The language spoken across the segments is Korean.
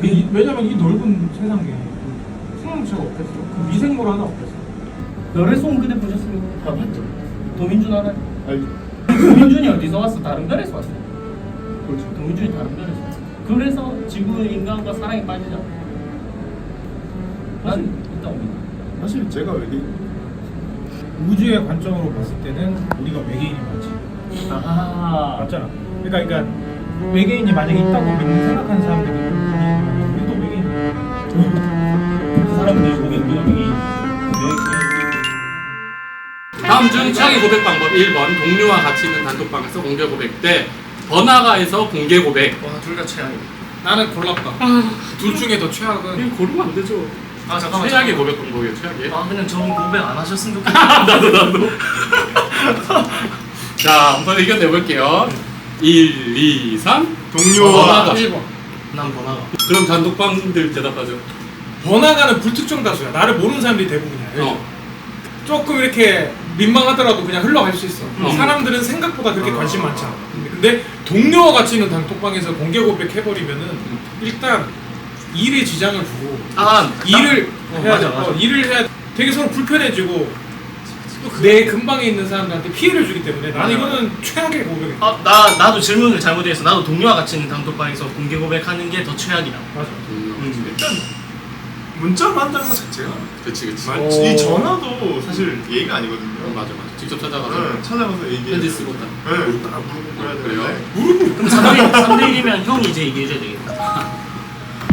왜냐면 이 넓은 세상에 생명체가 없겠어. 그 미생물 하나 없겠어. 별의 소음 그대 보셨습니까? 다 봤죠. 도민준 알아요? 알죠. 도민준이 어디서 왔어? 다른 별에서 왔어. 그렇죠. 도민준이 다른 별에서 왔어. 그래서 지구 인간과 사랑에 빠지잖아. 난 일단 믿어. 사실 제가 외계인 우주의 관점으로 봤을 때는 우리가 외계인이 맞지. 아 맞잖아. 그러니까 외계인이 만약에 있다고 믿는 생각하는 사람들이 우리도 외계인. 그 사람들이 보기엔 우리가 외계인 다음 중 최악의 고백 방법 1번 동료와 같이 있는 단톡방에서 공개 고백 대 번화가에서 공개 고백. 와 둘 다 최악이야. 나는 골랐다. 둘 중에 더 최악은 이거 고르면 안 되죠. 아 잠깐만. 최악의 고백 방법이에요. 최악의. 아 그냥 전 고백 안 하셨으면 좋겠다. 나도. 자, 한번 의견 내볼게요. 1, 2, 3. 동료와 번화가. 1번. 난 번화가. 그럼 단톡방들 대답하죠. 번화가는 불특정 다수야. 나를 모르는 사람들이 대부분이야. 조금 이렇게 민망하더라도 그냥 흘러갈 수 있어. 사람들은 생각보다 그렇게 관심 많지 않아. 근데 동료와 같이 있는 단톡방에서 공개 고백해버리면은 일단 일에 지장을 주고 일을 해야 돼. 맞아. 일을 해야 되게 서로 불편해지고 또 내 근방에 있는 사람들한테 피해를 주기 때문에 나는 이거는 최악의 고백이야. 나도 질문을 잘못했어. 나도 동료와 같이 있는 단톡방에서 공개 고백하는 게 더 최악이다. 맞아. 일단 문자로 한다는 것 자체가 그치. 이 전화도 사실 예의가 아니거든요. 맞아. 직접 찾아가서 네, 찾아가서 얘기해. 편지 쓰고 딱. 네, 딱 물어보고 해야 그래요? 되는데. 그럼 3대1이면 형이 이제 얘기해줘야 되겠다.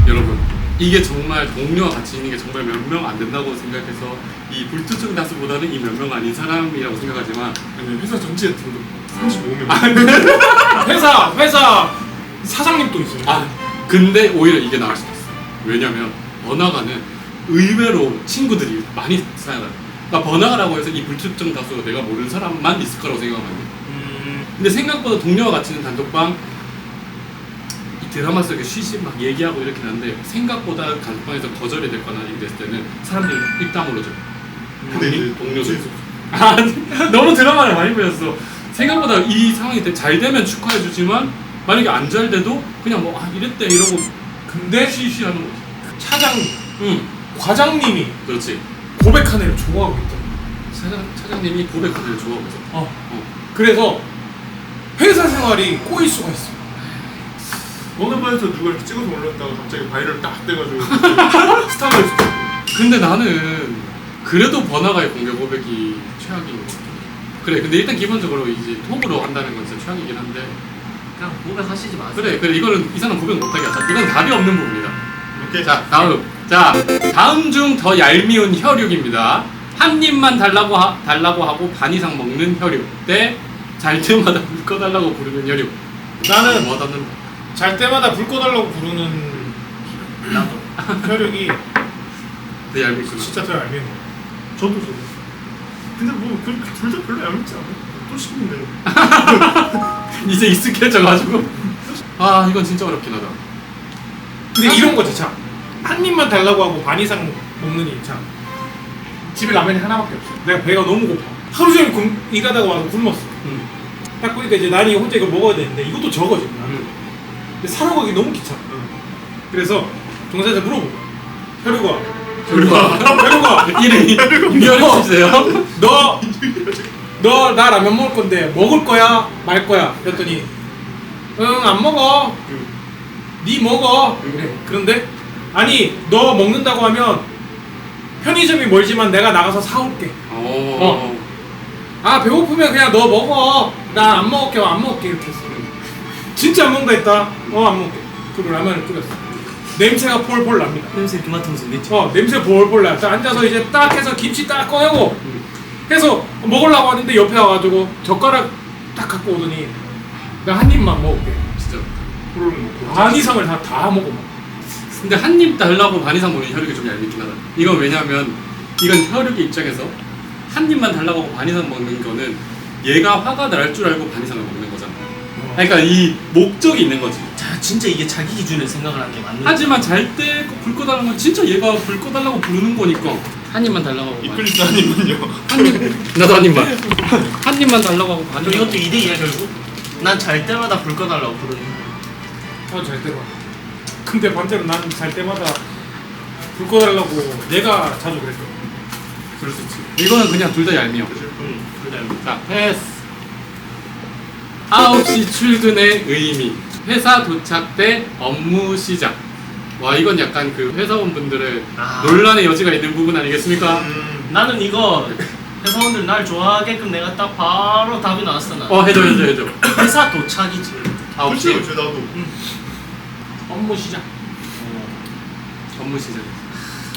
여러분, 이게 정말 동료와 같이 있는 게 정말 몇 명 안 된다고 생각해서 이 불특정 다수보다는 이 몇 명 아닌 사람이라고 생각하지만 아니, 회사 전체에 등록 35명. 회사 사장님도 있어요. 근데 오히려 이게 나을 수도 있어. 왜냐면 번화가는 의외로 친구들이 많이 사용해요. 그러니까 번화가라고 해서 이 불특정 다수로 내가 모르는 사람만 있을 거라고 생각하면 안 돼. 근데 생각보다 동료와 같이 있는 단톡방 이 드라마 속에 쉬쉬 막 얘기하고 이렇긴 한데 생각보다 단톡방에서 거절이 됐거나 이렇게 됐을 때는 사람들이 입다물어져. 근데 이제 동료들. 너무 드라마를 많이 보셨어. 생각보다 이 상황이 잘 되면 축하해 주지만 만약에 안 잘 돼도 그냥 뭐 이랬대 이러고 근데 쉬쉬 하는 거지. 차장님, 과장님이 그렇지. 고백한 애를 좋아하고 있다. 차장님이 고백하는 걸 좋아하고 있어. 그래서 회사 생활이 꼬일 수가 있어. 어느 반에서 누가 이렇게 찍어서 올렸다가 갑자기 바이럴 딱 돼가지고 스타가 됐어. 근데 나는 그래도 번화가의 공개 고백이 최악인 것 같아. 그래. 근데 일단 기본적으로 이제 톡으로 한다는 건 진짜 최악이긴 한데. 그냥 고백하시지 마세요. 그래. 이거는 이 사람 고백 못하게 하자. 이건 답이 없는 부분이다. 오케이. 자, 다음 중 더 얄미운 혈육입니다. 한 입만 달라고 하고 반 이상 먹는 혈육 대 잘 때마다 물 꺼달라고 부르는 혈육. 나는 뭐 받는 잘 때마다 불 꺼달라고 부르는 나도. 혈육이 더 얄밉구나. 진짜 더 얄미운 거야. 저도. 근데 뭐 둘 다 별로 얄밉지 않아. 또 시키면 되는. 이제 익숙해져가지고 이건 진짜 어렵긴 하다. 근데 이런 거지 참. 한 입만 달라고 하고 반 이상 먹느니 참. 집에 라면이 하나밖에 없어. 내가 배가 너무 고파. 하루 종일 일하다가 와서 굶었어. 딱 보니까 이제 나는 혼자 이걸 먹어야 되는데 이것도 적어지. 근데 사러 가기 너무 귀찮아. 그래서 동사에서 물어보고 혈육아 이름이 혈육 주세요. 너 나 라면 먹을 건데 먹을 거야 말 거야? 그랬더니 응 안 먹어. 니 먹어. 그래. 그런데 아니 너 먹는다고 하면 편의점이 멀지만 내가 나가서 사올게. 배고프면 그냥 너 먹어. 나 안 먹을게 이렇게 했어. 진짜 안 먹는다 했다. 안 먹을게. 그리고 라면을 끓였어. 냄새가 폴폴 납니다. 냄새 이렇게 맡으면서 냈지. 냄새 폴폴 나. 딱 앉아서 이제 딱 해서 김치 딱 꺼내고 해서 먹으려고 하는데 옆에 와가지고 젓가락 딱 갖고 오더니 나 한 입만 먹을게. 진짜. 반 이상을 다 먹어. 근데 한 입 달라고 반 이상 먹는 혈육이 좀 얄밉긴 하다. 이건 왜냐면 이건 혈육의 입장에서 한 입만 달라고 하고 반 이상 먹는 거는 얘가 화가 날 줄 알고 반 이상을 먹는 거잖아. 그러니까 이 목적이 있는 거지. 자, 진짜 이게 자기 기준에 생각을 하는 게 맞는. 하지만 잘 때 불 꺼달라는 건 진짜 얘가 불 꺼달라고 부르는 거니까 한 입만 달라고 하고 이클립스 아니면요. 나도 한 입만 한 입만 달라고 하고 반 그럼 입만. 이것도 2대2야 결국. 난 잘 때마다 불 꺼달라고 부르는. 잘 때만. 근데 반대로 나는 잘 때마다 불 꺼달라고 내가 자주 그랬어. 그럴 수 있지. 이거는 그냥 둘 다 얄미워. 그다음 자, 패스. 9시 출근의 의미. 회사 도착 때 업무 시작. 와, 이건 약간 그 회사원분들의 논란의 여지가 있는 부분 아니겠습니까? 나는 이거 회사원들 날 좋아하게끔 내가 딱 바로 답이 나왔어. 나. 해줘. 회사 도착이지. 9시 그렇지 나도. 업무 시작. 업무 시작.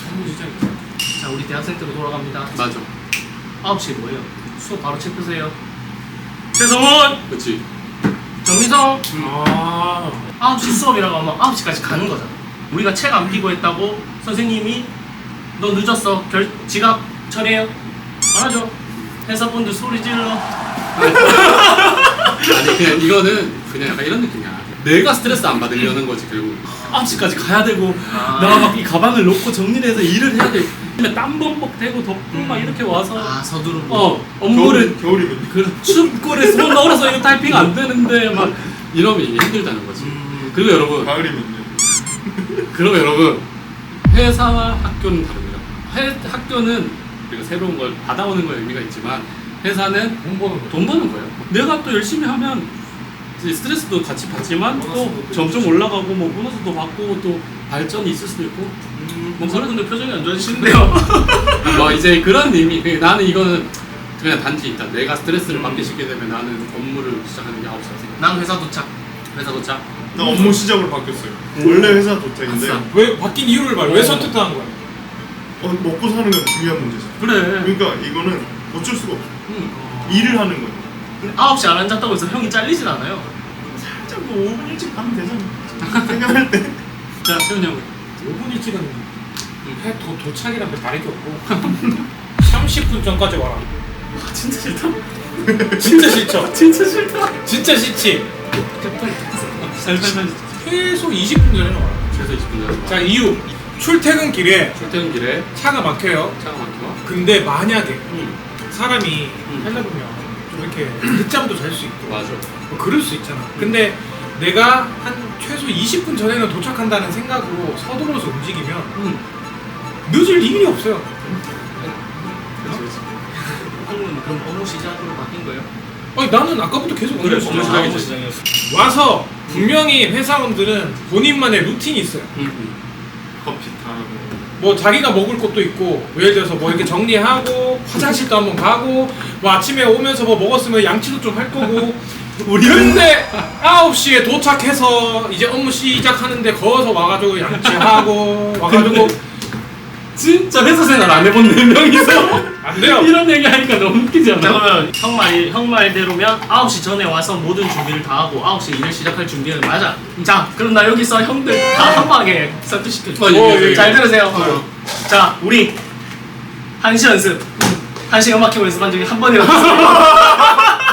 업무 시작이지. 자, 우리 대학생 때로 돌아갑니다. 맞아. 9시에 뭐예요? 수업 바로 체크세요. 최성훈! 그치. 정민성! 아 9시 수업이라고 하면 9시까지 가는 거잖아. 우리가 책 안 피고 했다고 선생님이 너 늦었어. 지갑 처리해요. 안 하죠. 회사분들 소리 질러. 아니, 그냥 이거는 그냥 약간 이런 느낌이야. 내가 스트레스 안 받으려는 거지, 결국. 9시까지 가야 되고, 내가 막 이 가방을 놓고 정리를 해서 일을 해야 돼. 땀범벅 되고, 덥고, 막 이렇게 와서. 서두르고. 업무를. 겨울이면. 그 춥고에 손 넣어서 이거 타이핑 안 되는데, 막 이러면 이게 힘들다는 거지. 그리고 여러분, 가을이면요. 그럼 여러분, 회사와 학교는 다릅니다. 학교는 우리가 새로운 걸 받아오는 거에 의미가 있지만, 회사는 돈 버는 거. 돈 버는 거예요. 내가 또 열심히 하면 이제 스트레스도 같이 받지만 또 점점 올라가고 뭐 보너스도 받고 또 발전이 있을 수도 있고 뭐 그런 분들 표정이 안 좋아지시는데요. 뭐 이제 그런 의미. 나는 이거는 그냥 단지 일단 내가 스트레스를 받기 쉽게 되면 나는 업무를 시작하는 게 9시라고 생각해. 난 회사 도착. 회사 도착. 나 업무 시작으로 바뀌었어요. 원래 회사 도착인데 아싸. 왜 바뀐 이유를 말? 왜 선택한 거야? 먹고 사는 건 중요한 문제죠. 그래. 그러니까 이거는 어쩔 수가 없어. 일을 하는 거예요. 근데 9시 안 앉았다고 해서 형이 잘리진 않아요. 살짝 뭐 5분 일찍 가면 되잖아. 생각할 때. 자, 채훈이 형. 5분 일찍은 도착이랑 별 다를 게 없고 30분 전까지 와라. 진짜 싫다. 진짜 싫죠? 진짜 싫다. 진짜 싫지? 살살살. 최소 20분 전에는 와라. 최소 20분 전에. 자 이유 출퇴근길에 출퇴근길에 차가 막혀요. 차가 막혀. 근데 만약에 사람이 응. 살다 보면 좀 이렇게 늦잠도 잘 수 있고 맞아. 뭐 그럴 수 있잖아. 근데 내가 한 최소 20분 전에는 도착한다는 생각으로 서둘러서 움직이면 늦을 일이 없어요. 형은 그럼 업무 시작으로 바뀐 거예요? 아니 나는 아까부터 계속 그래, 그랬어. 업무 업무 시작이지. 시작이었어. 와서 분명히 회사원들은 본인만의 루틴이 있어요. 커피 타고. 뭐 자기가 먹을 것도 있고 뭐 예를 들어서 뭐 이렇게 정리하고 화장실도 한번 가고 뭐 아침에 오면서 뭐 먹었으면 양치도 좀 할 거고 근데 9시에 도착해서 이제 업무 시작하는데 거기서 와가지고 양치하고 와가지고 진짜 회사 생활 안 해본 4명이서 안 돼요. 이런 얘기 하니까 너무 웃기지 자, 않아? 그러면 형 말대로면 9시 전에 와서 모든 준비를 다 하고 9시에 일을 시작할 준비는 맞아. 자, 그럼 나 여기서 형들 다 한 방에 설득시켜줄게. 예. 잘 들으세요. 자, 우리 1시 연습. 1시 음악 키고 연습한 적이 한 번이라도 없어요.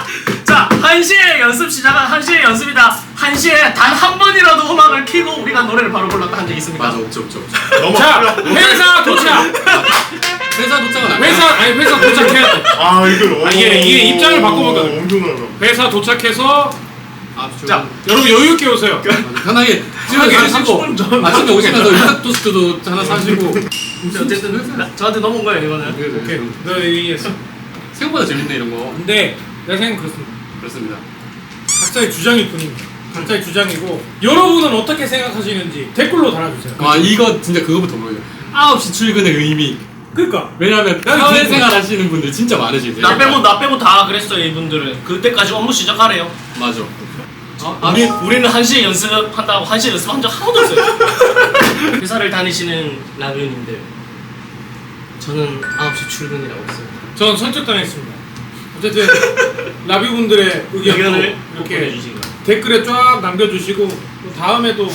자, 1시에 연습 시작한 1시에 연습이다. 1시에 단 한 번이라도 음악을 키고 우리가 노래를 바로 불렀다 한 적 있습니까? 맞아, 없죠. 자 회사 도착. 회사 도착은 안 회사 도착해야 돼. 아 이걸. 이게 입장을 바꿔보거든. 엄청나다. 회사 도착해서 자, 여러분 여유 있게 오세요. 편하게 집에 가시고 아침에 오시면서 유학 토스트도 하나 사시고. 어쨌든 저한테 넘어온 거예요 이거는. 오케이. 너 얘기했어. 생각보다 재밌네 이런 거. 근데 내 생각은 그렇습니다. 그렇습니다. 각자의 주장일 뿐입니다. 각자의 주장이고 여러분은 어떻게 생각하시는지 댓글로 달아주세요. 와, 이거 진짜 그거부터 모르겠어요. 9시 출근의 의미. 그러니까 왜냐면 난 사회생활 하시는 분들 진짜 많으시거든요. 나 빼고 다 그랬어요 이분들은. 그때까지 업무 시작하래요. 맞아. 우리는 1시에 연습한다고 1시에 연습한 적 한 번도 없어요. 회사를 다니시는 라비오님들, 저는 9시 출근이라고 했어요. 전 설득당했습니다. 어쨌든 라비분들의 의견을 이렇게 보내주신 거예요. 댓글에 쫙 남겨주시고 또 다음에도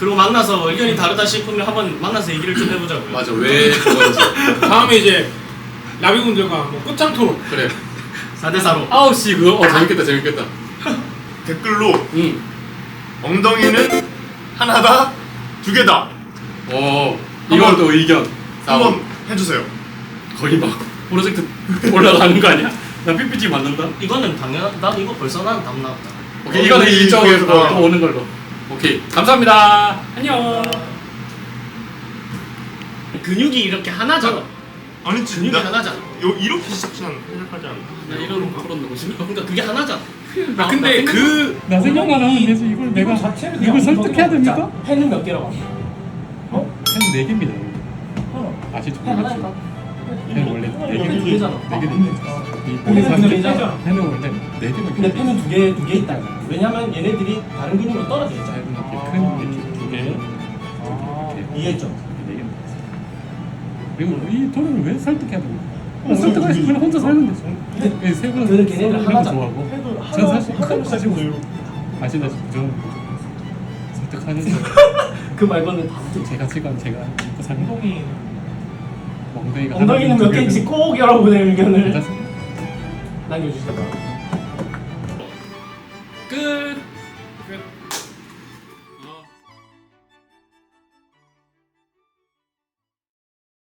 그리고 만나서 의견이 다르다 싶으면 한번 만나서 얘기를 좀 해보자고요. 맞아. 왜 그건지. 다음에 이제 라비분들과 뭐 끝장 토론. 그래. 4대4로 9시 그거 재밌겠다. 댓글로 응. 엉덩이는 하나다, 두 개다. 이건 또 의견. 한번 해주세요. 거의 막 프로젝트 올라가는 거 아니야? 나 PPT 만든다. 이거는 당연한. 난 이거 벌써 난 답 나왔다. 오케이, 이거는 일정에서 또 오는 걸로. 나 오케이 감사합니다. 안녕. 근육이 이렇게 하나잖아. 아니 근육이 진짜 하나잖아. 이렇게 시작하지 않나? 나 이런 프로는 너무 싫어. 그러니까 그게 하나잖아. 아 근데 그 나 생각만 하면 돼서 이걸 내가 이걸 설득해야 됩니까? 펜은 몇 개라고? 펜 4개입니다. 아시죠? 펜 하나니까. 펜 원래 펜 2개잖아. 4개 근데 사실 두 개잖아. 펜은 원래 4개밖에 근데 펜은 두 개 있다. 왜냐면 얘네들이 다른 근육으로 떨어져 있잖아. 짧은 이렇게 큰 이렇게 2개 이해했죠? 4개 그리고 이 도련을 왜 설득해야 됩니까? 설득할 수 있으면 혼자 살면 되죠. 세 분은 그는 걔네들 하는 거 하나잖아. 좋아하고 전 사실 큰 거 가지고 아시다시피 저는 설득하는데 그 말고는 다 붙어. 제가 지금 제가 입고 사는 엉덩이 엉덩이가 엉덩이는 몇 개인지 꼭 열어보내 의견을 괜찮습니다. 남겨주시다. 끝.